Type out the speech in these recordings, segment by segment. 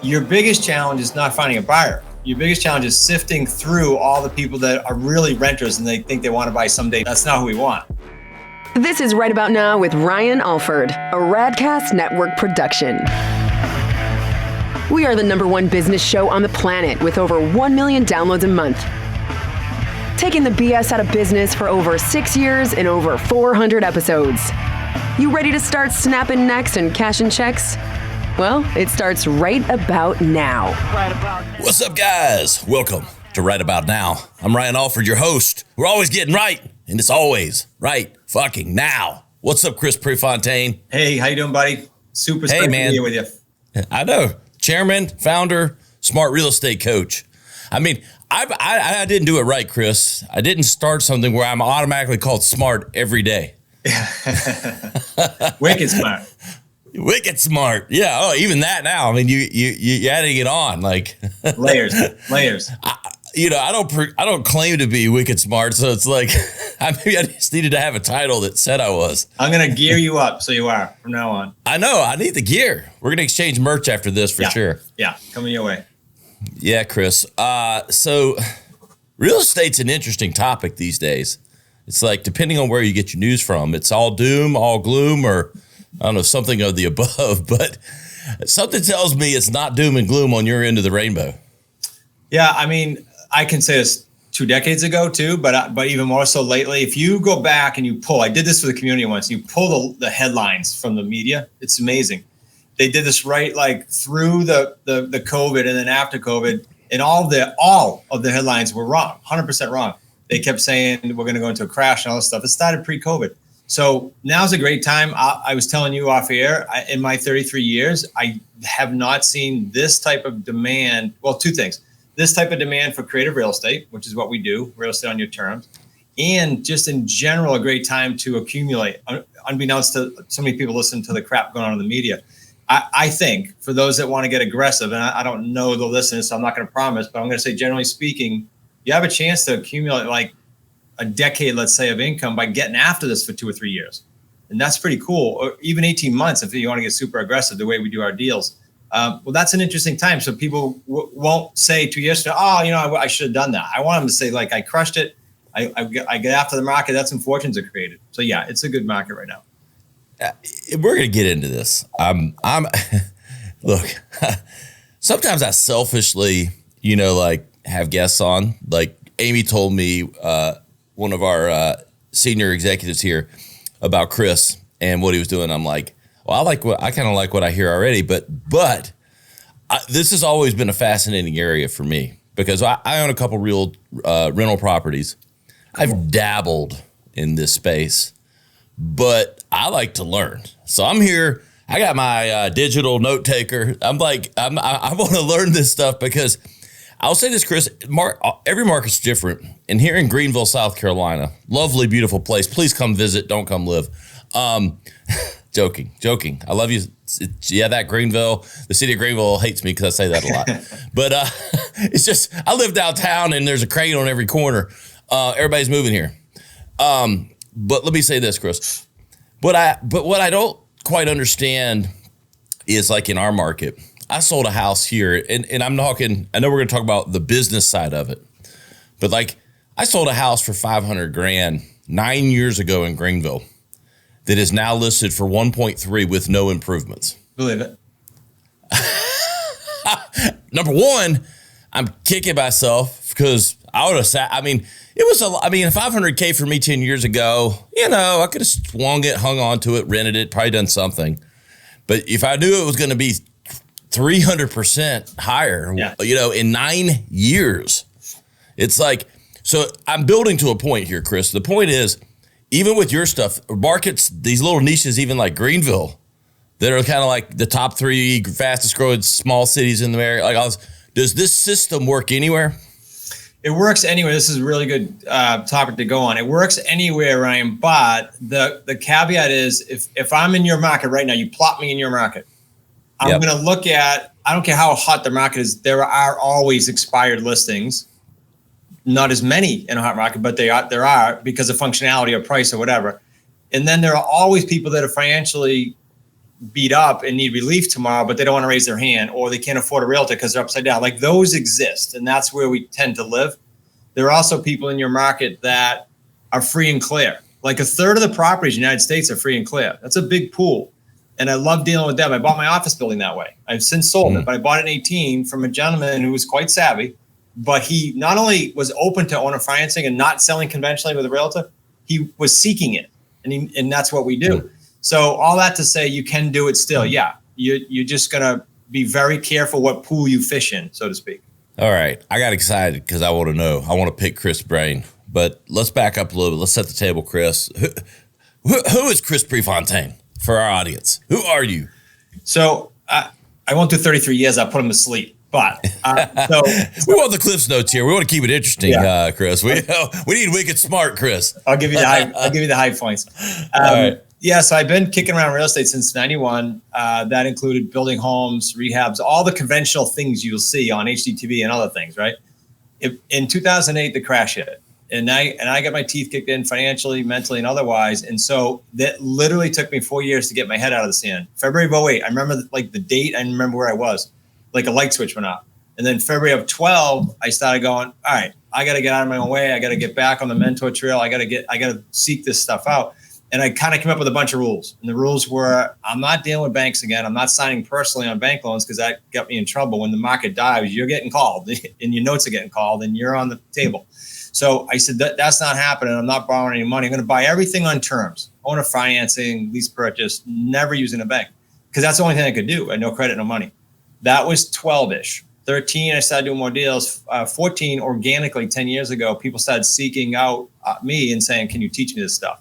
your biggest challenge is not finding a buyer. Your biggest challenge is sifting through all the people that are really renters and they think they want to buy someday. That's not who we want. This is Right About Now with Ryan Alford, a Radcast Network production. We are the #1 business show on the planet with over 1 million downloads a month. Taking the BS out of business for over 6 years and over 400 episodes. You ready to start snapping necks and cashing checks? Well, it starts right about now. What's up, guys? Welcome to Right About Now. I'm Ryan Alford, your host. We're always getting right, and it's always right fucking now. What's up, Chris Prefontaine? Hey, how you doing, buddy? Super Hey, stoked man. to be here with you. I know. Chairman, founder, smart real estate coach. I mean, I didn't do it right, Chris. I didn't start something where I'm automatically called smart every day. Wicked smart. Wicked smart. Yeah. Oh, even that now. I mean, you adding it on like layers. I don't claim to be wicked smart, so it's like maybe I just needed to have a title that said I was. I'm gonna gear you up so you are from now on. I know. I need the gear. We're gonna exchange merch after this for sure. Yeah, coming your way. Yeah, Chris. So real estate's an interesting topic these days. It's like, depending on where you get your news from, it's all doom, all gloom, or I don't know, something of the above, but something tells me it's not doom and gloom on your end of the rainbow. Yeah, I mean, I can say this 2 decades ago too, but even more so lately. If you go back and you pull, I did this for the community once, you pull the headlines from the media, it's amazing. They did this right like through the COVID and then after COVID, and all of the headlines were wrong, 100% wrong. They kept saying we're going to go into a crash and all this stuff. It started pre-COVID. So now's a great time. I was telling you off air, in my 33 years, I have not seen this type of demand. Well, 2 things. This type of demand for creative real estate, which is what we do, real estate on your terms, and just in general, a great time to accumulate. Unbeknownst to so many people listening to the crap going on in the media. I think for those that want to get aggressive, and I don't know the listeners, so I'm not going to promise, but I'm going to say, generally speaking, you have a chance to accumulate like a decade, let's say, of income by getting after this for 2 or 3 years. And that's pretty cool. Or even 18 months if you want to get super aggressive the way we do our deals. Well, that's an interesting time. So people won't say 2 years from now, I should have done that. I want them to say, like, I crushed it. I get after the market. That's when fortunes are created. So, yeah, it's a good market right now. We're going to get into this. Look, sometimes I selfishly, have guests on. Like Amy told me, one of our senior executives here, about Chris and what he was doing. I'm like, well, I kind of like what I hear already, but this has always been a fascinating area for me because I own a couple real rental properties. I've dabbled in this space, but I like to learn. So I'm here. I got my digital note taker. I'm like, I want to learn this stuff because I'll say this, Chris, every market's different. And here in Greenville, South Carolina, lovely, beautiful place. Please come visit. Don't come live. Joking. I love you. That Greenville, the city of Greenville hates me because I say that a lot. But it's just, I live downtown and there's a crane on every corner. Everybody's moving here. But let me say this, Chris. What I don't quite understand is, like, in our market, I sold a house here, and I'm talking, I know we're going to talk about the business side of it, but like, I sold a house for $500,000 9 years ago in Greenville that is now listed for 1.3 with no improvements. Believe it. Number one, I'm kicking myself because I would have sat, it was $500K for me 10 years ago. I could have swung it, hung on to it, rented it, probably done something. But if I knew it was going to be 300% higher, in 9 years, it's like, so I'm building to a point here, Chris. The point is, even with your stuff, markets, these little niches, even like Greenville, that are kind of like the top 3 fastest growing small cities in the area. Does this system work anywhere? It works anywhere. This is a really good topic to go on. It works anywhere, Ryan, but the caveat is if I'm in your market right now, you plot me in your market, I'm going to look at, I don't care how hot the market is, there are always expired listings. Not as many in a hot market, but there are because of functionality or price or whatever. And then there are always people that are financially beat up and need relief tomorrow, but they don't want to raise their hand, or they can't afford a realtor because they're upside down. Like those exist. And that's where we tend to live. There are also people in your market that are free and clear. Like a third of the properties in the United States are free and clear. That's a big pool. And I love dealing with them. I bought my office building that way. I've since sold it, but I bought it in 18 from a gentleman who was quite savvy, but he not only was open to owner financing and not selling conventionally with a realtor, he was seeking it. And that's what we do. So all that to say, you can do it still. Yeah. You're just going to be very careful what pool you fish in, so to speak. All right. I got excited because I want to know. I want to pick Chris' brain. But let's back up a little bit. Let's set the table, Chris. Who is Chris Prefontaine for our audience? Who are you? So I won't do 33 years. I'll put him to sleep. But so we want the Cliff's notes here. We want to keep it interesting, Chris. We need wicked smart, Chris. I'll give you the high points. All right. Yeah, so I've been kicking around real estate since 91. That included building homes, rehabs, all the conventional things you'll see on HGTV and other things, right? In 2008, the crash hit. And I got my teeth kicked in financially, mentally, and otherwise. And so that literally took me 4 years to get my head out of the sand. February of 08, I remember like the date. I remember where I was. Like a light switch went off. And then February of 12, I started going, all right, I got to get out of my own way. I got to get back on the mentor trail. I got to seek this stuff out. And I kind of came up with a bunch of rules. And the rules were, I'm not dealing with banks again. I'm not signing personally on bank loans because that got me in trouble. When the market dives, you're getting called and your notes are getting called and you're on the table. So I said, that's not happening. I'm not borrowing any money. I'm going to buy everything on terms, owner financing, lease purchase, never using a bank because that's the only thing I could do. I had no credit, no money. That was 12-ish. 13, I started doing more deals. 14, organically, 10 years ago, people started seeking out me and saying, can you teach me this stuff?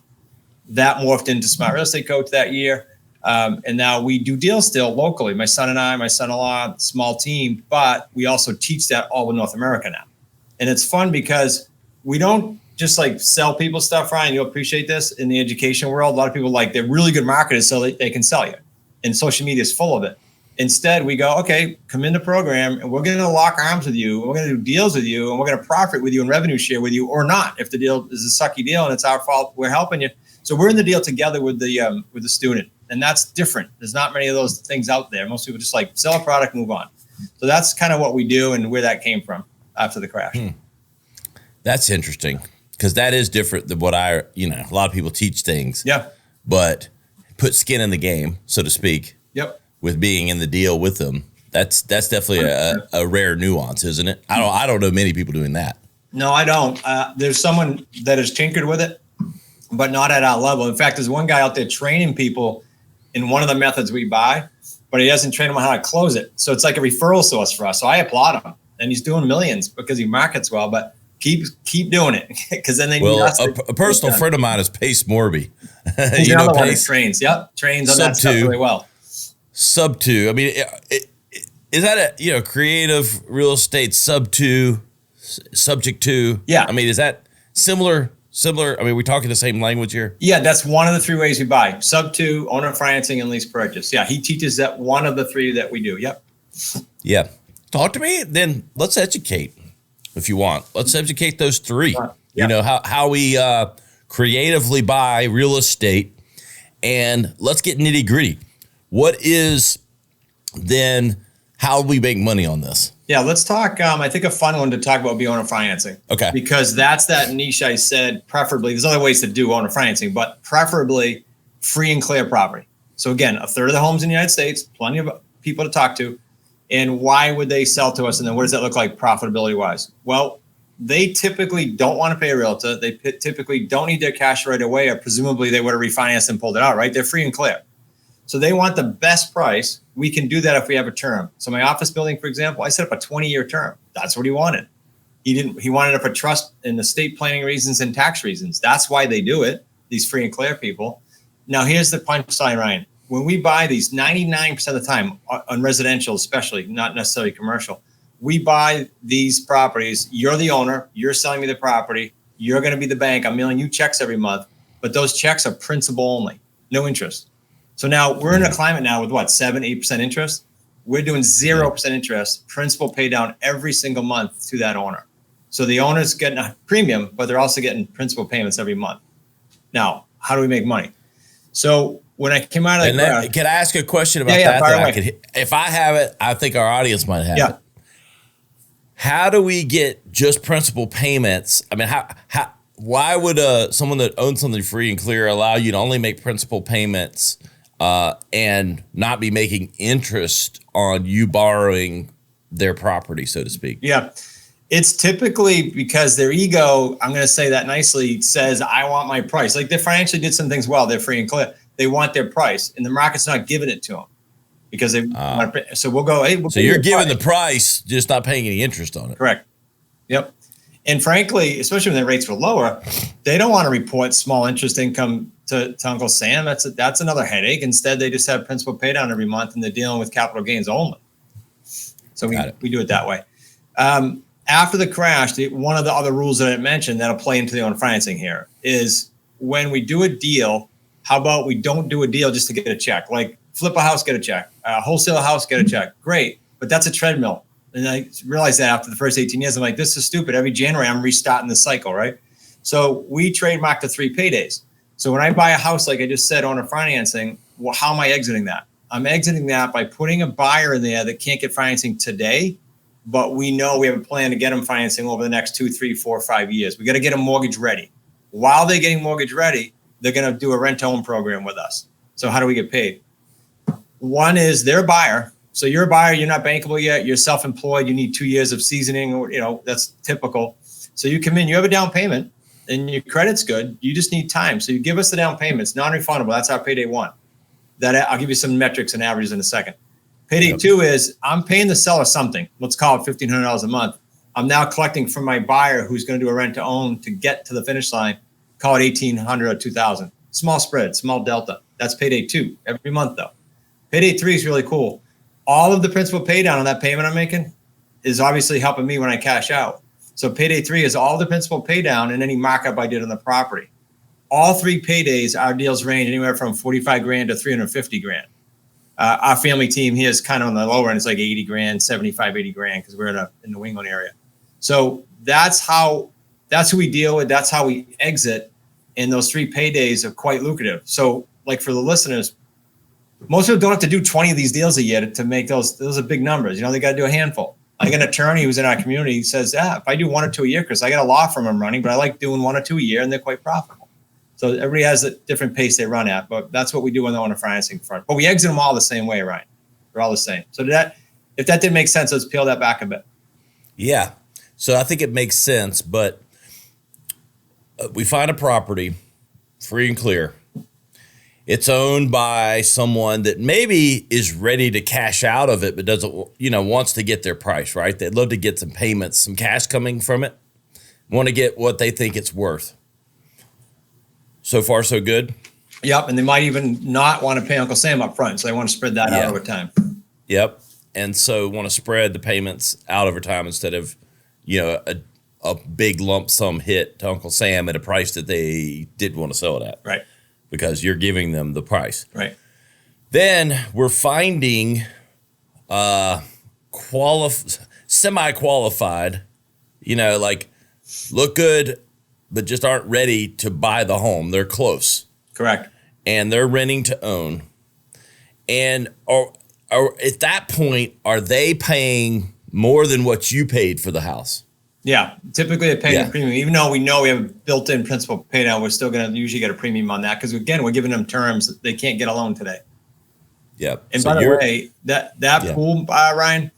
That morphed into Smart Real Estate Coach that year. And now we do deals still locally. My son and I, my son-in-law, small team, but we also teach that all over North America now. And it's fun because we don't just like sell people stuff, Ryan. You'll appreciate this in the education world. A lot of people they're really good marketers so they can sell you. And social media is full of it. Instead, we go, okay, come in the program and we're going to lock arms with you. And we're going to do deals with you and we're going to profit with you and revenue share with you or not. If the deal is a sucky deal and it's our fault, we're helping you. So we're in the deal together with the student. And that's different. There's not many of those things out there. Most people just sell a product, move on. So that's kind of what we do and where that came from after the crash. That's interesting because that is different than what a lot of people teach things. Yeah. But put skin in the game, so to speak. Yep. With being in the deal with them. That's definitely a rare nuance, isn't it? I don't know many people doing that. No, I don't. There's someone that has tinkered with it, but not at our level. In fact, there's one guy out there training people in one of the methods we buy, but he doesn't train them on how to close it. So it's like a referral source for us. So I applaud him, and he's doing millions because he markets well. But keep doing it because then they need us. A personal friend of mine is Pace Morby. He's another one that trains. Yep, trains on that stuff really well. Sub 2. I mean, is that a creative real estate sub 2, subject to? Yeah. I mean, is that similar? I mean, we're talking the same language here. Yeah, that's one of the 3 ways we buy: sub 2, owner financing, and lease purchase. Yeah, he teaches that one of the 3 that we do. Yep. Yeah. Talk to me. Then let's educate, if you want. Let's educate those 3. Yeah. How we creatively buy real estate, and let's get nitty gritty. What is then how we make money on this? Yeah, let's talk. I think a fun one to talk about would be owner financing. Okay. Because that's that niche I said, preferably. There's other ways to do owner financing, but preferably free and clear property. So again, a third of the homes in the United States, plenty of people to talk to. And why would they sell to us? And then what does that look like profitability wise? Well, they typically don't want to pay a realtor. They typically don't need their cash right away, or presumably they would have refinanced and pulled it out, right? They're free and clear. So they want the best price. We can do that if we have a term. So my office building, for example, I set up a 20-year term. That's what he wanted. He wanted it for trust and estate planning reasons and tax reasons. That's why they do it, these free and clear people. Now, here's the punchline, Ryan. When we buy these 99% of the time on residential, especially, not necessarily commercial, we buy these properties. You're the owner. You're selling me the property. You're going to be the bank. I'm mailing you checks every month. But those checks are principal only, no interest. So now we're in a climate now with 7-8% interest. We're doing 0% interest, principal pay down every single month to that owner. So the owner's getting a premium, but they're also getting principal payments every month. Now, how do we make money? So when I came out of And that, can I ask a question about Yeah, that? fire That I away. could, if I have it, I think our audience might have Yeah. it. How do we get just principal payments? I mean, why would someone that owns something free and clear allow you to only make principal payments and not be making interest on you borrowing their property, so to speak? Yeah. It's typically because their ego, I'm going to say that nicely, says, I want my price. Like they financially did some things well. They're free and clear. They want their price, and the market's not giving it to them because they want to pay. So we'll go, hey, So you're giving the price, just not paying any interest on it. Correct. Yep. And frankly, especially when the rates were lower, they don't want to report small interest income to Uncle Sam. That's another headache. Instead, they just have principal pay down every month, and they're dealing with capital gains only. So we do it that way. After the crash, one of the other rules that I mentioned that'll play into the owner financing here is when we do a deal, how about we don't do a deal just to get a check? Like flip a house, get a check. Wholesale a house, get a check. Great. But that's a treadmill. And I realized that after the first 18 years, I'm like, this is stupid. Every January, I'm restarting the cycle, right? So we trademarked the 3 paydays. So when I buy a house, like I just said, owner financing, well, how am I exiting that? I'm exiting that by putting a buyer in there that can't get financing today, but we know we have a plan to get them financing over the next 2, 3, 4, 5 years. We got to get them mortgage ready. While they're getting mortgage ready, they're going to do a rent-to-own program with us. So how do we get paid? One is they're a buyer. So you're a buyer, you're not bankable yet, you're self-employed, you need 2 years of seasoning, or that's typical. So you come in, you have a down payment, and your credit's good. You just need time. So you give us the down payment. It's non-refundable. That's our payday 1. That I'll give you some metrics and averages in a second. Payday 2 is I'm paying the seller something. Let's call it $1,500 a month. I'm now collecting from my buyer who's going to do a rent to own to get to the finish line. Call it $1,800 or $2,000. Small spread, small delta. That's payday 2 every month though. Payday 3 is really cool. All of the principal pay down on that payment I'm making is obviously helping me when I cash out. So payday 3 is all the principal pay down and any markup I did on the property. All 3 paydays, our deals range anywhere from 45 grand to 350 grand. Our family team here is kind of on the lower end. It's like 80 grand, 75, 80 grand because we're in the New England area. So that's who we deal with. That's how we exit. And those 3 paydays are quite lucrative. So like for the listeners, most people don't have to do 20 of these deals a year to make those are big numbers. They got to do a handful. I got an attorney who's in our community says, if I do 1 or 2 a year, Chris, I got a law firm I'm running, but I like doing 1 or 2 a year and they're quite profitable. So everybody has a different pace they run at, but that's what we do on the owner financing front. But we exit them all the same way, Ryan. They're all the same. So if that didn't make sense, let's peel that back a bit. Yeah. So I think it makes sense, but we find a property free and clear. It's owned by someone that maybe is ready to cash out of it, but doesn't, wants to get their price, right? They'd love to get some payments, some cash coming from it, want to get what they think it's worth. So far, so good. Yep. And they might even not want to pay Uncle Sam up front. So they want to spread that out over time. Yep. And so want to spread the payments out over time instead of, a big lump sum hit to Uncle Sam at a price that they didn't want to sell it at. Right. Because you're giving them the price. Right. Then we're finding semi-qualified, like look good, but just aren't ready to buy the home. They're close. Correct. And they're renting to own. And are at that point, are they paying more than what you paid for the house? Yeah, typically they're paying a premium. Even though we know we have a built-in principal pay down, we're still going to usually get a premium on that because, again, we're giving them terms that they can't get a loan today. Yep. And so by the way, that pool, Ryan,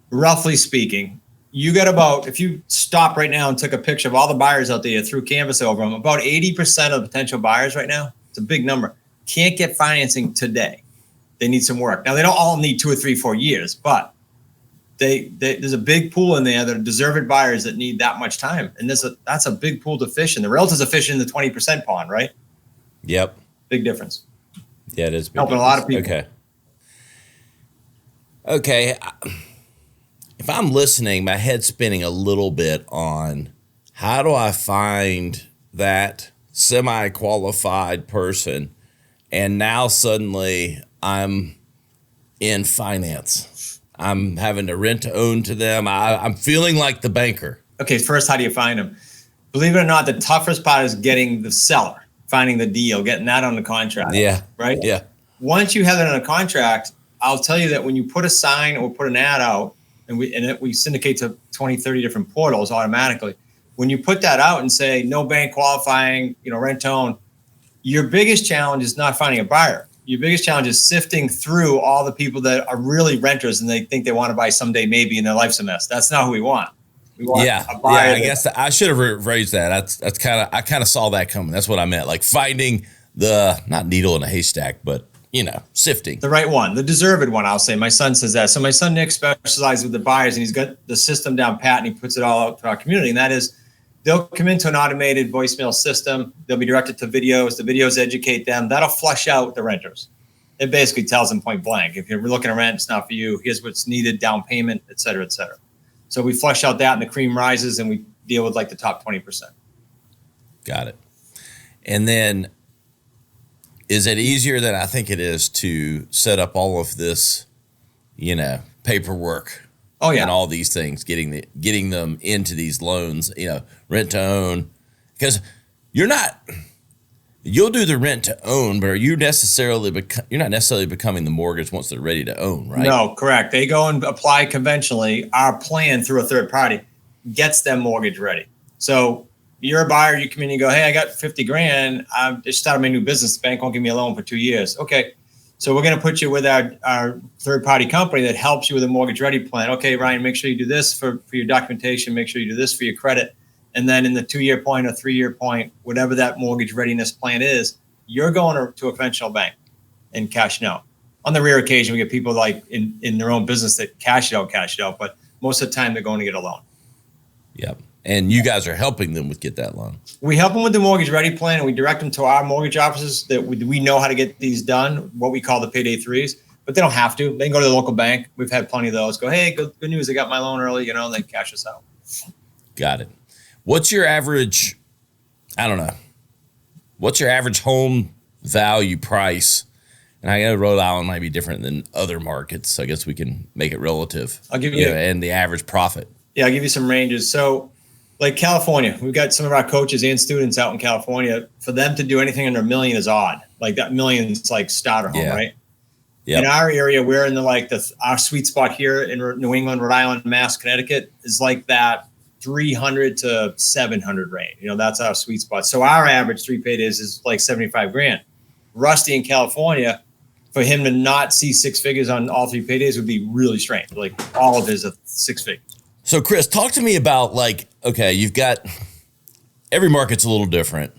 roughly speaking, you got if you stop right now and took a picture of all the buyers out there, threw canvas over them, about 80% of the potential buyers right now, it's a big number, can't get financing today. They need some work. Now, they don't all need 2 or 3, 4 years, but there's a big pool in there that are deserved buyers that need that much time. And that's a big pool to fish in. The realtors are fishing in the 20% pond, right? Yep. Big difference. Yeah, it is. Helping a lot of people. Okay. If I'm listening, my head's spinning a little bit on how do I find that semi-qualified person, and now suddenly I'm in finance. I'm having to rent to own to them. I'm feeling like the banker. Okay, first, how do you find them? Believe it or not, the toughest part is getting the seller. finding the deal, getting that on the contract. Yeah. Right. Yeah. Once you have it on a contract, I'll tell you that when you put a sign or put an ad out, and we syndicate to 20, 30 different portals automatically. When you put that out and say no bank qualifying, rent to own, your biggest challenge is not finding a buyer. Your biggest challenge is sifting through all the people that are really renters and they think they want to buy someday, maybe in their life's a mess. That's not who we want. We want a buyer. Yeah, I guess I should have raised that. I kind of saw that coming. That's what I meant. Like finding the not needle in a haystack, but sifting the right one, the deserved one. I'll say my son says that. So my son Nick specializes with the buyers, and he's got the system down pat, and he puts it all out to our community. And that is, they'll come into an automated voicemail system. They'll be directed to videos. The videos educate them. That'll flush out the renters. It basically tells them point blank, if you're looking to rent, it's not for you. Here's what's needed, down payment, et cetera, et cetera. So we flush out that, and the cream rises, and we deal with like the top 20%. Got it. And then, is it easier than I think it is to set up all of this, paperwork? Oh yeah, and all these things, getting them into these loans, rent to own, because you'll do the rent to own, but you're not necessarily becoming the mortgage once they're ready to own, right? No, correct. They go and apply conventionally. Our plan through a third party gets them mortgage ready. So you're a buyer, you come in and you go, hey, I got 50 grand. I just started my new business. The bank won't give me a loan for 2 years. Okay. So we're going to put you with our third party company that helps you with a mortgage ready plan. Okay, Ryan, make sure you do this for your documentation. Make sure you do this for your credit. And then in the 2-year point or 3-year point, whatever that mortgage readiness plan is, you're going to a conventional bank and cash it out. On the rare occasion, we get people like in their own business that cash it out. But most of the time they're going to get a loan. Yep. And you guys are helping them get that loan. We help them with the mortgage ready plan, and we direct them to our mortgage offices that we know how to get these done, what we call the payday threes, but they don't have to. They can go to the local bank. We've had plenty of those. Go, hey, good news, I got my loan early, and they cash us out. Got it. What's your average, what's your average home value price? And I know Rhode Island might be different than other markets, so I guess we can make it relative. I'll give you and the average profit. Yeah, I'll give you some ranges. So like California, we've got some of our coaches and students out in California. For them to do anything under $1 million is odd. Like that $1 million is like starter home, right? Yep. In our area, we're in our sweet spot here in New England, Rhode Island, Mass, Connecticut is like that 300 to 700 range. That's our sweet spot. So our average 3 paydays is like 75 grand. Rusty in California, for him to not see 6 figures on all 3 paydays would be really strange. Like all of his 6 figures. So Chris, talk to me about you've got every market's a little different,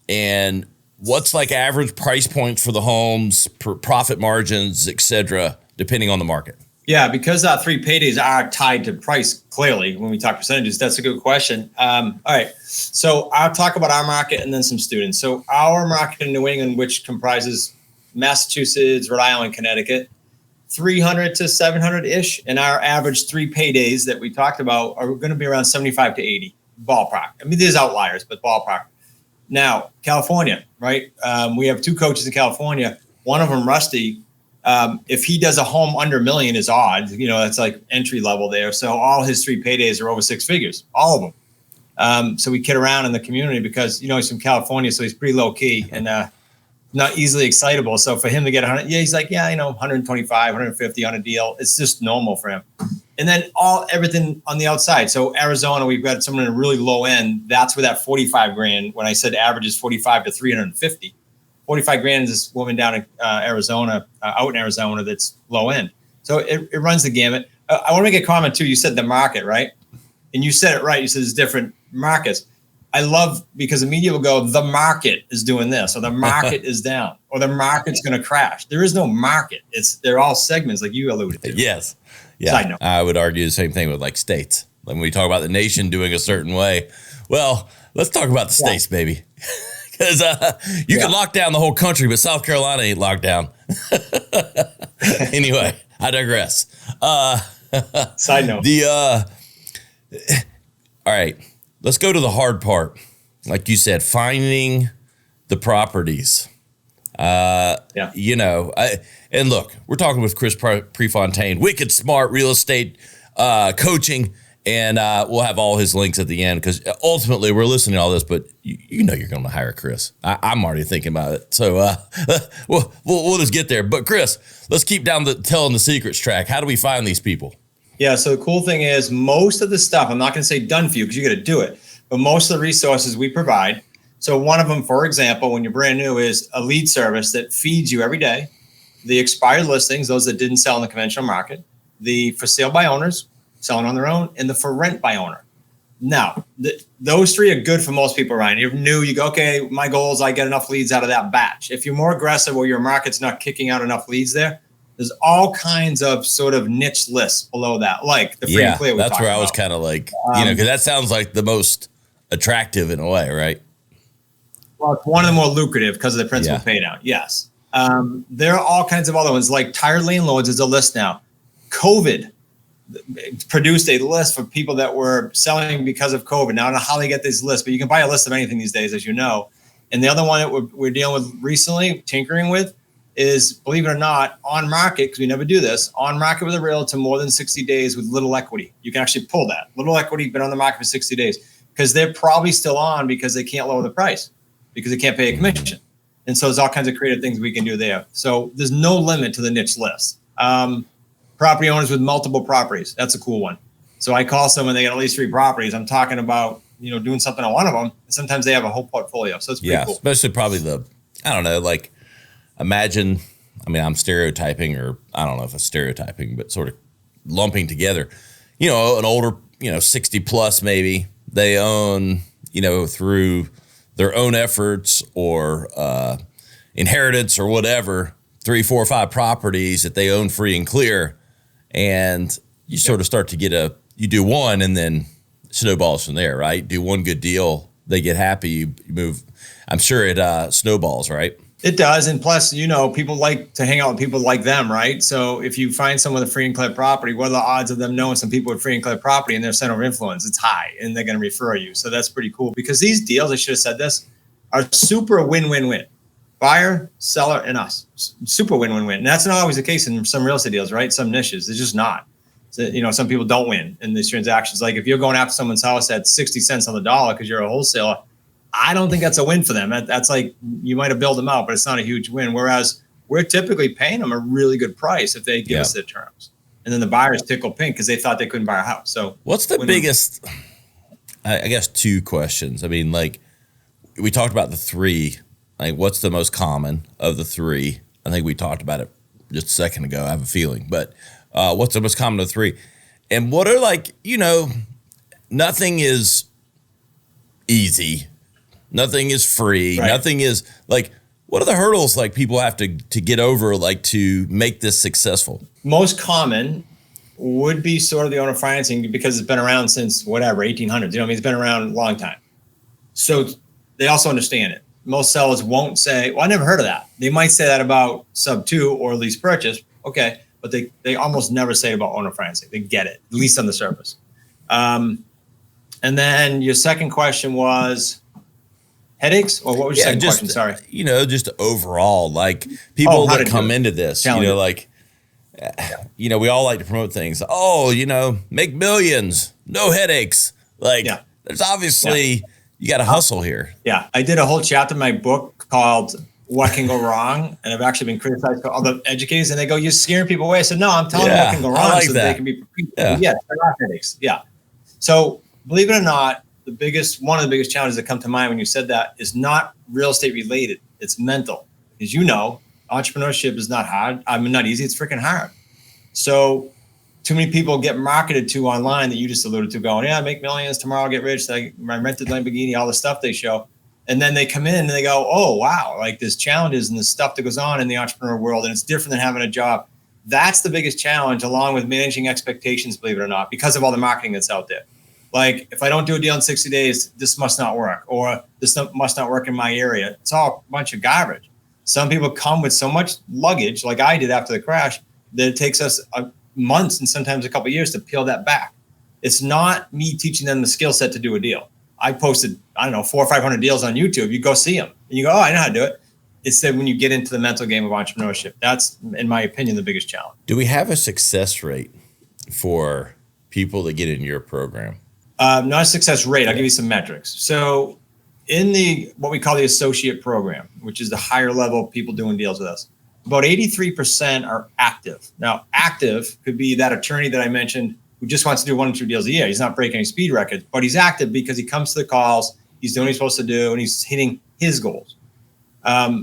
and what's like average price points for the homes, profit margins, et cetera, depending on the market. Yeah, because our 3 paydays are tied to price clearly when we talk percentages. That's a good question. All right, so I'll talk about our market and then some students. So our market in New England, which comprises Massachusetts, Rhode Island, Connecticut, 300 to 700-ish, and our average 3 paydays that we talked about are going to be around 75 to 80, ballpark. I mean, there's outliers, but ballpark. Now, California, right? We have 2 coaches in California. One of them, Rusty, if he does a home under $1 million is odd. That's like entry level there. So all his 3 paydays are over 6 figures, all of them. So we kid around in the community because, he's from California, so he's pretty low key and not easily excitable. So for him to get 100, he's like, 125, 150 on a deal. It's just normal for him. And then everything on the outside. So Arizona, we've got someone in a really low end. That's where that 45 grand, when I said average is 45 to 350, 45 grand is this woman down in Arizona, out in Arizona, that's low end. So it runs the gamut. I want to make a comment too. You said the market, right? And you said it right. You said there's different markets. I love, because the media will go, the market is doing this, or the market is down, or the market's going to crash. There is no market. They're all segments, like you alluded to. Yes. Yeah. Side note. I would argue the same thing with like states. Like when we talk about the nation doing a certain way, well, let's talk about the states, baby. Because you can lock down the whole country, but South Carolina ain't locked down. Anyway, I digress. Side note. All right. Let's go to the hard part. Like you said, finding the properties. And look, we're talking with Chris Prefontaine, wicked smart real estate coaching. And we'll have all his links at the end because ultimately we're listening to all this, but you know you're going to hire Chris. I'm already thinking about it. So we'll just get there. But Chris, let's keep down the telling the secrets track. How do we find these people? Yeah, so the cool thing is most of the stuff, I'm not going to say done for you because you got to do it, but most of the resources we provide. So one of them, for example, when you're brand new is a lead service that feeds you every day, the expired listings, those that didn't sell in the conventional market, the for sale by owners, selling on their own, and the for rent by owner. Now, those three are good for most people, Ryan. You're new, you go, okay, my goal is I get enough leads out of that batch. If you're more aggressive or your market's not kicking out enough leads there's all kinds of sort of niche lists below that, like the free and clear. That's where I was kind of like, because that sounds like the most attractive in a way, right? Well, it's one of the more lucrative because of the principal pay down. Yes. There are all kinds of other ones, like tired landlords is a list now. COVID produced a list for people that were selling because of COVID. Now, I don't know how they get this list, but you can buy a list of anything these days, as you know. And the other one that we're dealing with recently, tinkering with, is, believe it or not, on market, because we never do this, on market with a realtor more than 60 days with little equity. You can actually pull that. Little equity, been on the market for 60 days, because they're probably still on because they can't lower the price, because they can't pay a commission. And so there's all kinds of creative things we can do there. So there's no limit to the niche list. Property owners with multiple properties. That's a cool one. So I call someone, they got at least 3 properties. I'm talking about, doing something on one of them. And sometimes they have a whole portfolio. So it's pretty cool. Especially probably I don't know, like imagine, I'm stereotyping, or I don't know if it's stereotyping, but sort of lumping together, an older, 60 plus maybe, they own, through their own efforts or inheritance or whatever, 3, 4, 5 properties that they own free and clear. And you sort of start to you do one and then snowballs from there, right? Do one good deal, they get happy, you move. I'm sure it snowballs, right? It does. And plus, people like to hang out with people like them, right? So if you find someone with a free and clear property, what are the odds of them knowing some people with free and clear property and their center of influence? It's high, and they're going to refer you. So that's pretty cool, because these deals, I should have said this, are super win-win-win. Buyer, seller, and us. Super win-win-win. And that's not always the case in some real estate deals, right? Some niches, it's just not. So, some people don't win in these transactions. Like if you're going after someone's house at 60 cents on the dollar because you're a wholesaler, I don't think that's a win for them. That's like, you might have bailed them out, but it's not a huge win. Whereas we're typically paying them a really good price if they give us their terms. And then the buyers tickle pink because they thought they couldn't buy a house. So what's the biggest, I guess 2 questions. Like we talked about the 3, like what's the most common of the 3? I think we talked about it just a second ago. I have a feeling, but what's the most common of the 3? And what are nothing is easy. Nothing is free. Right. Nothing is what are the hurdles people have to get over to make this successful? Most common would be sort of the owner financing, because it's been around since 1800s. It's been around a long time. So they also understand it. Most sellers won't say, well, I never heard of that. They might say that about sub 2 or lease purchase. Okay. But they almost never say about owner financing. They get it, at least on the surface. And then your second question was headaches, or what was your second question? Sorry. Just overall, people that come into this, we all like to promote things. Make millions, no headaches. There's obviously, you got to hustle here. Yeah. I did a whole chapter in my book called What Can Go Wrong? And I've actually been criticized by all the educators, and they go, you're scaring people away. I said, no, I'm telling them what can go wrong so that they can be prepared. Yeah, they're not headaches. Yeah. So believe it or not, one of the biggest challenges that come to mind when you said that is not real estate related. It's mental. As entrepreneurship is not hard. Not easy. It's freaking hard. So too many people get marketed to online that you just alluded to, going, yeah, make millions tomorrow, I'll get rich. My rented Lamborghini, all the stuff they show. And then they come in and they go, oh, wow, there's challenges and the stuff that goes on in the entrepreneur world. And it's different than having a job. That's the biggest challenge, along with managing expectations, believe it or not, because of all the marketing that's out there. If I don't do a deal in 60 days, this must not work, or this must not work in my area. It's all a bunch of garbage. Some people come with so much luggage, like I did after the crash, that it takes us months and sometimes a couple of years to peel that back. It's not me teaching them the skill set to do a deal. I posted, 400 or 500 deals on YouTube. You go see them and you go, oh, I know how to do it. It's that when you get into the mental game of entrepreneurship, that's, in my opinion, the biggest challenge. Do we have a success rate for people that get in your program? Not a success rate. I'll give you some metrics. So in what we call the associate program, which is the higher level of people doing deals with us, about 83% are active. Now, active could be that attorney that I mentioned who just wants to do 1 or 2 deals a year. He's not breaking any speed records, but he's active because he comes to the calls, he's doing what he's supposed to do, and he's hitting his goals.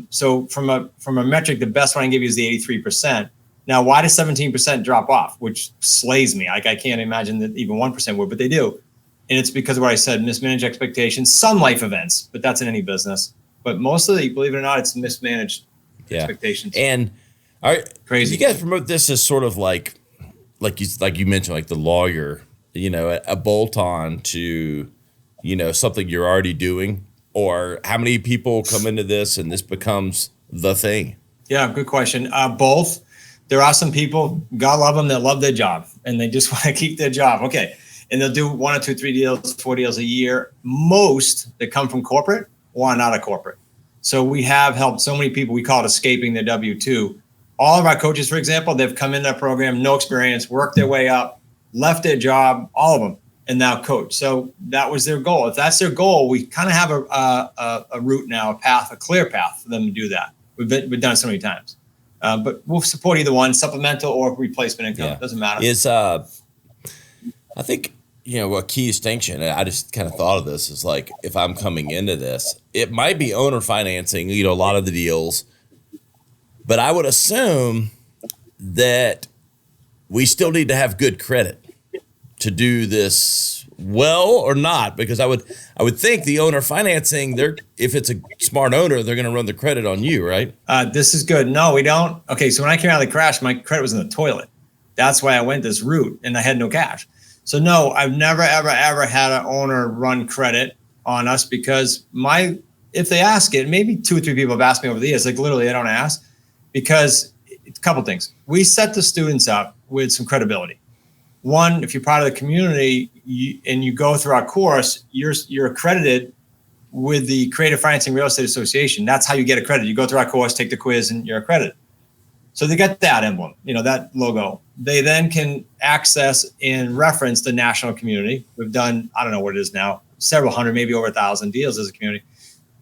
So from a metric, the best one I can give you is the 83%. Now, why does 17% drop off, which slays me? Like, I can't imagine that even 1% would, but they do. And it's because of what I said, mismanaged expectations, some life events, but that's in any business. But mostly, believe it or not, it's mismanaged expectations. And crazy. You guys promote this as sort of like you mentioned, like the lawyer, a bolt on to, something you're already doing, or how many people come into this and this becomes the thing? Yeah, good question. Both. There are some people, God love them, that love their job and they just want to keep their job. Okay. And they'll do 1 or 2, 3 deals, 4 deals a year. Most that come from corporate or not a corporate. So we have helped so many people. We call it escaping their W-2. All of our coaches, for example, they've come in that program, no experience, worked their way up, left their job, all of them, and now coach. So that was their goal. If that's their goal, we kind of have a route now, a path, a clear path for them to do that. We've done it so many times. But we'll support either one, supplemental or replacement income. It doesn't matter. I think, a key distinction, and I just kind of thought of this, is like, if I'm coming into this, it might be owner financing, a lot of the deals, but I would assume that we still need to have good credit to do this well or not, because I would think the owner financing, if it's a smart owner, they're going to run the credit on you, right? This is good. No, we don't. Okay, so when I came out of the crash, my credit was in the toilet. That's why I went this route, and I had no cash. So no, I've never, ever, ever had an owner run credit on us, because if they ask it, maybe 2 or 3 people have asked me over the years, like literally they don't ask, because a couple things. We set the students up with some credibility. One, if you're part of the community and you go through our course, you're accredited with the Creative Financing Real Estate Association. That's how you get accredited. You go through our course, take the quiz, and you're accredited. So they get that emblem, that logo. They then can access and reference the national community. We've done, I don't know what it is now, several hundred, maybe over 1,000 deals as a community.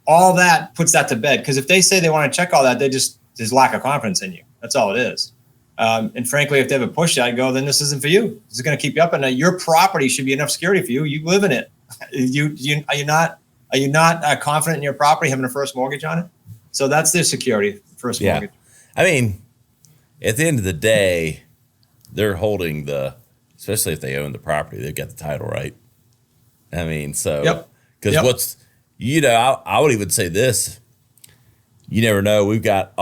All that puts that to bed, because if they say they want to check all that, there's lack of confidence in you. That's all it is. And frankly, if they have a push, I go, then this isn't for you. This is going to keep you up. And your property should be enough security for you. You live in it. Are you not confident in your property, having a first mortgage on it? So that's their security, first mortgage. I mean, at the end of the day, they're holding especially if they own the property, they've got the title, right? I mean, so, because I would even say this, you never know. We've got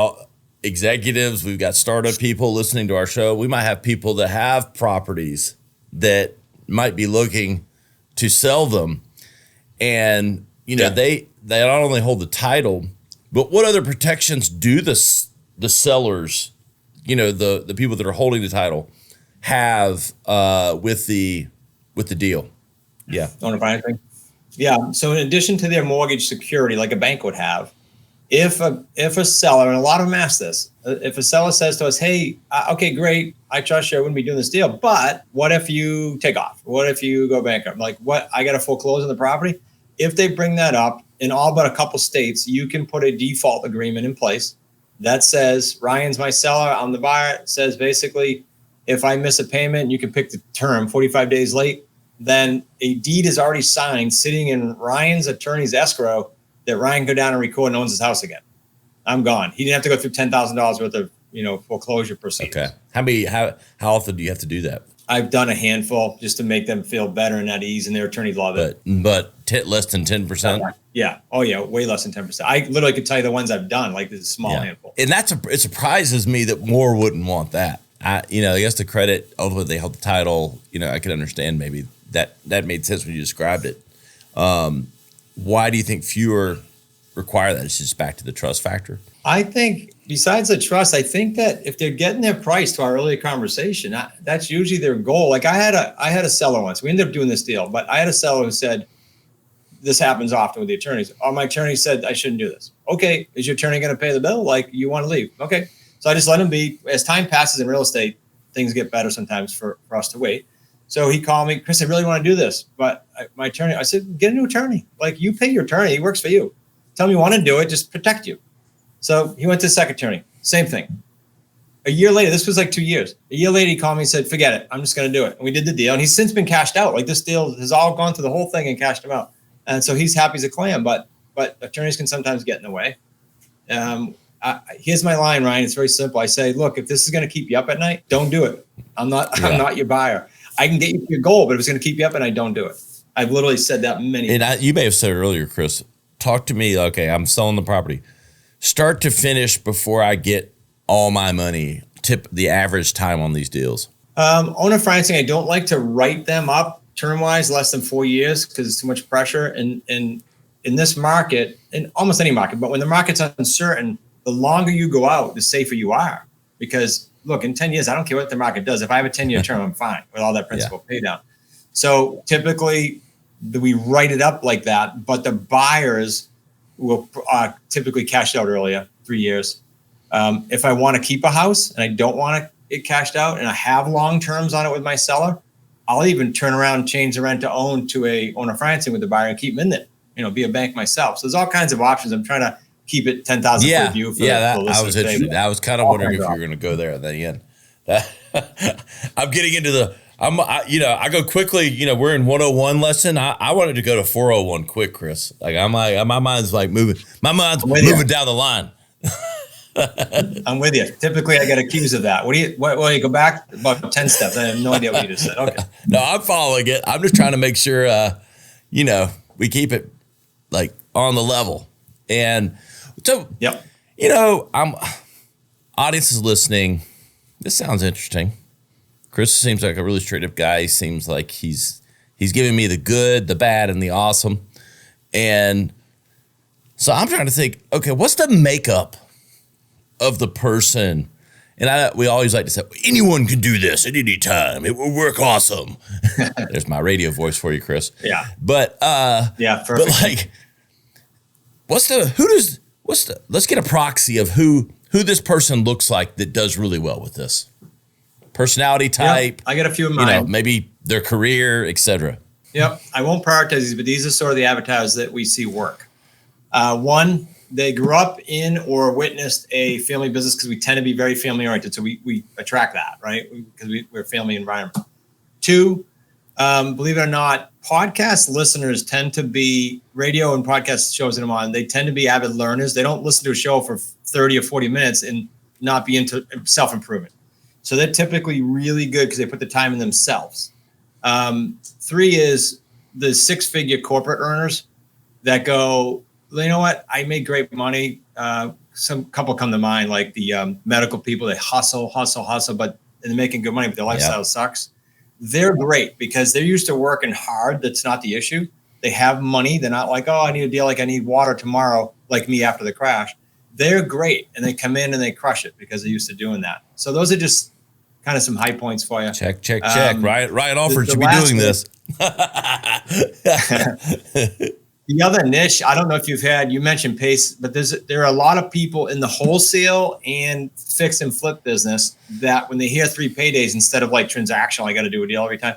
executives, we've got startup people listening to our show. We might have people that have properties that might be looking to sell them. And, they not only hold the title, but what other protections do the sellers, the people that are holding the title have with the deal? Yeah. Owner financing. Yeah. So in addition to their mortgage security, like a bank would have, if a seller, and a lot of them ask this, if a seller says to us, hey, okay, great, I trust you, I wouldn't be doing this deal, but what if you take off? What if you go bankrupt? Like, what? I got to foreclose on the property? If they bring that up, in all but a couple states, you can put a default agreement in place that says, Ryan's my seller, I'm the buyer. It says basically, if I miss a payment, you can pick the term, 45 days late, then a deed is already signed sitting in Ryan's attorney's escrow that Ryan can go down and record and owns his house again. I'm gone. He didn't have to go through $10,000 worth of, foreclosure proceedings. Okay. How often do you have to do that? I've done a handful just to make them feel better and at ease, and their attorneys love it. But less than 10%? Yeah. Oh, yeah. Way less than 10%. I literally could tell you the ones I've done, like this small handful. And it surprises me that more wouldn't want that. I guess the credit, ultimately they hold the title, I could understand maybe that made sense when you described it. Why do you think fewer require that? It's just back to the trust factor? I think besides the trust, I think that if they're getting their price, to our earlier conversation, that's usually their goal. Like I had a seller once. We ended up doing this deal, but I had a seller who said, this happens often with the attorneys. Oh, my attorney said I shouldn't do this. Okay, is your attorney going to pay the bill? Like, you want to leave? Okay. So I just let him be. As time passes in real estate, things get better sometimes for us to wait. So he called me, Chris, I really want to do this, but my attorney, I said, get a new attorney. Like, you pay your attorney, he works for you. Tell him you want to do it, just protect you. So he went to the second attorney, same thing. A year later, this was like 2 years. A year later, he called me and said, forget it, I'm just going to do it. And we did the deal, and he's since been cashed out. Like, this deal has all gone through the whole thing and cashed him out. And so he's happy as a clam, but attorneys can sometimes get in the way. Here's my line, Ryan. It's very simple. I say, look, if this is going to keep you up at night, don't do it. I'm not your buyer. I can get you to your goal, but if it's going to keep you up at night, don't do it. I've literally said that many times. You may have said it earlier, Chris. Talk to me. Okay, I'm selling the property. Start to finish before I get all my money. Tip the average time on these deals. Owner financing, I don't like to write them up term-wise less than 4 years because it's too much pressure. And in this market, in almost any market, but when the market's uncertain, the longer you go out, the safer you are. Because look, in 10 years, I don't care what the market does. If I have a 10-year term, I'm fine with all that principal pay down. So typically we write it up like that, but the buyers will typically cash out earlier, 3 years. If I want to keep a house and I don't want it cashed out and I have long terms on it with my seller, I'll even turn around and change the rent to own to a owner financing with the buyer and keep them in there, be a bank myself. So there's all kinds of options. I'm trying to keep it 10,000 foot view. I was interested. I was kind of wondering if you were going to go there at the end. I'm getting into I go quickly, we're in 101 lesson. I wanted to go to 401 quick, Chris. Like my mind's like moving. My mind's moving down the line. I'm with you. Typically I get accused of that. What do you go back about 10 steps? I have no idea what you just said. Okay. No, I'm following it. I'm just trying to make sure, we keep it like on the level. And so, audience is listening. This sounds interesting. Chris seems like a really straight up guy. He seems like he's giving me the good, the bad, and the awesome. And so I'm trying to think, okay, what's the makeup of the person? And we always like to say, anyone can do this at any time. It will work awesome. There's my radio voice for you, Chris. Yeah. But perfect. But like, let's get a proxy of who this person looks like that does really well with this. Personality type. I got a few in mind. Maybe their career, etc. Yep. I won't prioritize these, but these are sort of the avatars that we see work. One, they grew up in or witnessed a family business because we tend to be very family oriented. So we attract that, right? Because we're a family environment. Two, believe it or not, podcast listeners tend to be radio and podcast shows that I'm on. They tend to be avid learners. They don't listen to a show for 30 or 40 minutes and not be into self-improvement. So they're typically really good because they put the time in themselves. Three is the 6-figure corporate earners that go, you know what? I made great money. Some couple come to mind, like the medical people. They hustle, but they're making good money, but their lifestyle sucks. They're great because they're used to working hard. That's not the issue. They have money. They're not like, I need a deal like I need water tomorrow, like me after the crash. They're great. And they come in and they crush it because they're used to doing that. So those are just kind of some high points for you. Check. Ryan Alford should be doing this. The other niche, I don't know if you mentioned pace, but there are a lot of people in the wholesale and fix and flip business that when they hear 3 paydays instead of like transactional, I got to do a deal every time,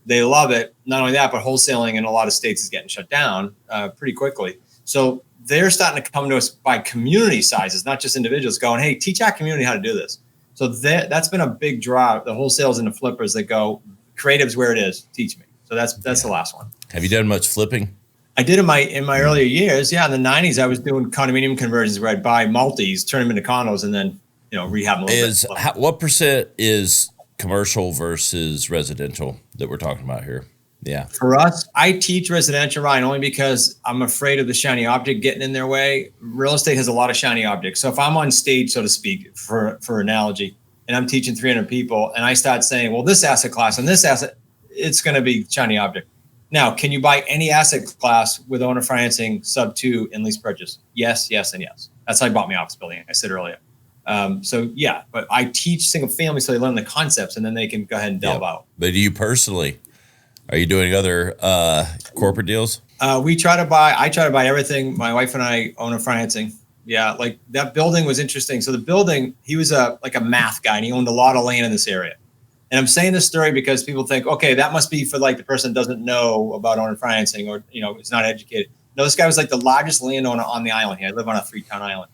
they love it. Not only that, but wholesaling in a lot of states is getting shut down pretty quickly. So they're starting to come to us by community sizes, not just individuals going, hey, teach our community how to do this. So that's been a big draw. The wholesales and the flippers that go, creative's where it is, teach me. So that's the last one. Have you done much flipping? I did in my earlier years. Yeah, in the 90s, I was doing condominium conversions where I'd buy multis, turn them into condos, and then rehab them a little bit. What percent is commercial versus residential that we're talking about here? Yeah. For us, I teach residential, Ryan, only because I'm afraid of the shiny object getting in their way. Real estate has a lot of shiny objects. So if I'm on stage, so to speak, for analogy, and I'm teaching 300 people, and I start saying, well, this asset class and this asset, it's going to be shiny object. Now, can you buy any asset class with owner financing sub 2 and lease purchase? Yes, and yes. That's how I bought my office building, I said earlier. So yeah, but I teach single family so they learn the concepts and then they can go ahead and delve out. But do you personally, are you doing other corporate deals? I try to buy everything. My wife and I own a financing. Yeah, like that building was interesting. So the building, he was like a math guy and he owned a lot of land in this area. And I'm saying this story because people think, okay, that must be for like the person that doesn't know about owner financing or, is not educated. No, this guy was like the largest landowner on the island here. I live on a 3-town island.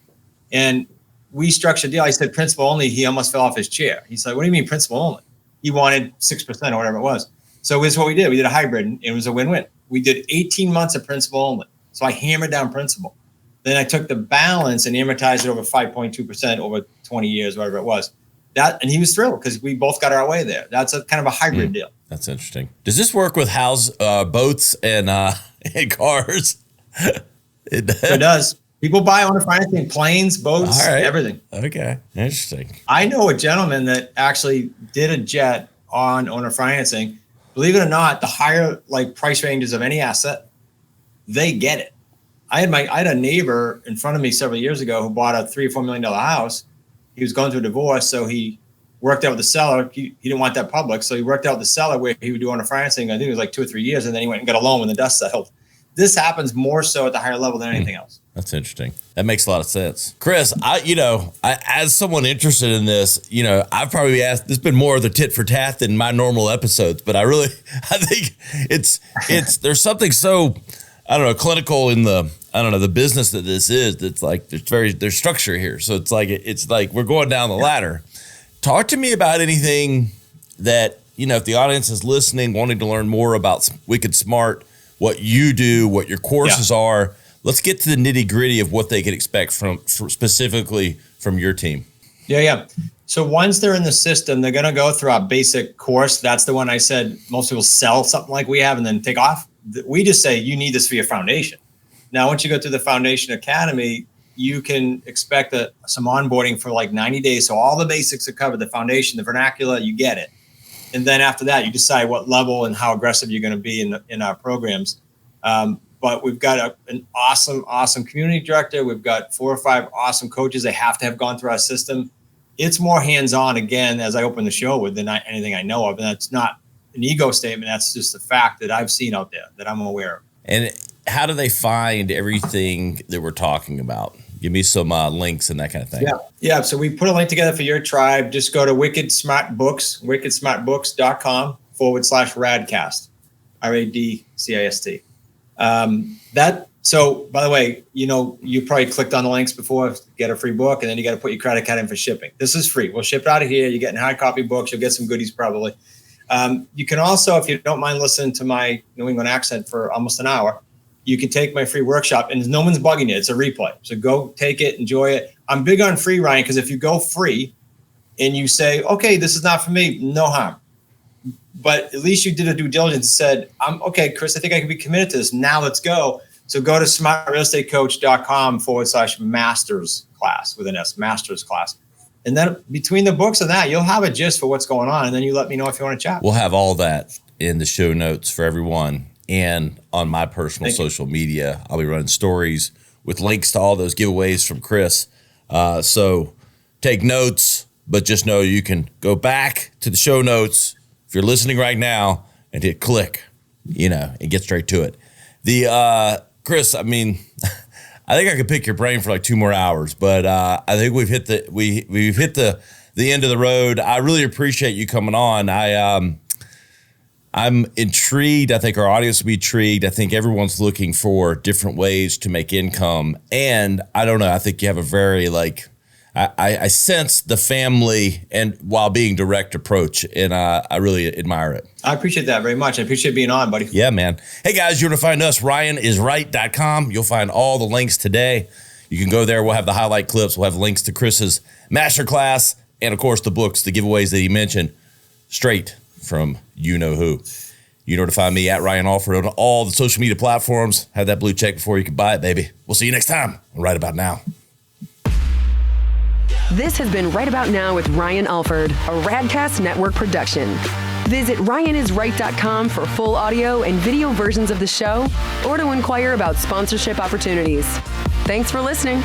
And we structured a deal. I said principal only. He almost fell off his chair. He's like, what do you mean principal only? He wanted 6% or whatever it was. So this is what we did. We did a hybrid and it was a win-win. We did 18 months of principal only. So I hammered down principal. Then I took the balance and amortized it over 5.2% over 20 years, whatever it was. And he was thrilled because we both got our way there. That's a kind of a hybrid deal. That's interesting. Does this work with boats and cars? It does. People buy owner financing, planes, boats, everything. Okay, interesting. I know a gentleman that actually did a jet on owner financing. Believe it or not, the higher like price ranges of any asset, they get it. I had a neighbor in front of me several years ago who bought a $3 or $4 million house. He was going through a divorce, so he worked out with the seller. He didn't want that public, so he worked out with the seller where he would do owner financing. I think it was like 2 or 3 years, and then he went and got a loan when the dust settled. This happens more so at the higher level than anything else. That's interesting. That makes a lot of sense. Chris, I as someone interested in this, I've probably asked, this has been more of the tit for tat than my normal episodes, but I think there's something so, clinical in the business that this is. That's like, there's structure here. So it's like we're going down the ladder. Talk to me about anything that, if the audience is listening, wanting to learn more about Wicked Smart, what you do, what your courses are. Let's get to the nitty gritty of what they could expect specifically from your team. Yeah. So once they're in the system, they're going to go through our basic course. That's the one I said most people sell something like we have and then take off. We just say you need this for your foundation. Now, once you go through the Foundation Academy, you can expect some onboarding for like 90 days. So all the basics are covered, the foundation, the vernacular, you get it. And then after that, you decide what level and how aggressive you're going to be in our programs. But we've got an awesome community director. We've got 4 or 5 awesome coaches. They have to have gone through our system. It's more hands-on, again, as I open the show with, than anything I know of. And that's not an ego statement. That's just a fact that I've seen out there that I'm aware of. And how do they find everything that we're talking about? Give me some links and that kind of thing. Yeah. So we put a link together for your tribe. Just go to Wicked Smart Books, wickedsmartbooks.com/radcast, RADCIST. So by the way, you probably clicked on the links before to get a free book, and then you got to put your credit card in for shipping. This is free. We'll ship it out of here. You're getting hard copy books. You'll get some goodies probably. You can also, if you don't mind listening to my New England accent for almost an hour, you can take my free workshop, and no one's bugging you. It's a replay. So go take it, enjoy it. I'm big on free, Ryan, because if you go free and you say, okay, this is not for me, no harm. But at least you did a due diligence and said, okay, Chris, I think I can be committed to this. Now let's go. So go to smartrealestatecoach.com/masters class with an S, masters class. And then between the books and that, you'll have a gist for what's going on. And then you let me know if you want to chat. We'll have all that in the show notes for everyone. And on my personal social media, I'll be running stories with links to all those giveaways from Chris. So take notes, but just know you can go back to the show notes if you're listening right now and hit click, and get straight to it. Chris, I think I could pick your brain for like 2 more hours, but I think we've hit the end of the road. I really appreciate you coming on. I'm intrigued. I think our audience will be intrigued. I think everyone's looking for different ways to make income. And I don't know, I think you have a very I sense the family and while being direct approach, and I really admire it. I appreciate that very much. I appreciate being on, buddy. Yeah, man. Hey guys, you want to find us, ryanisright.com. You'll find all the links today. You can go there. We'll have the highlight clips. We'll have links to Chris's masterclass and of course the books, the giveaways that he mentioned straight from you know who. You know where to find me at Ryan Alford on all the social media platforms. Have that blue check before you can buy it, baby. We'll see you next time on Right About Now. This has been Right About Now with Ryan Alford, a Radcast Network production. Visit ryanisright.com for full audio and video versions of the show or to inquire about sponsorship opportunities. Thanks for listening.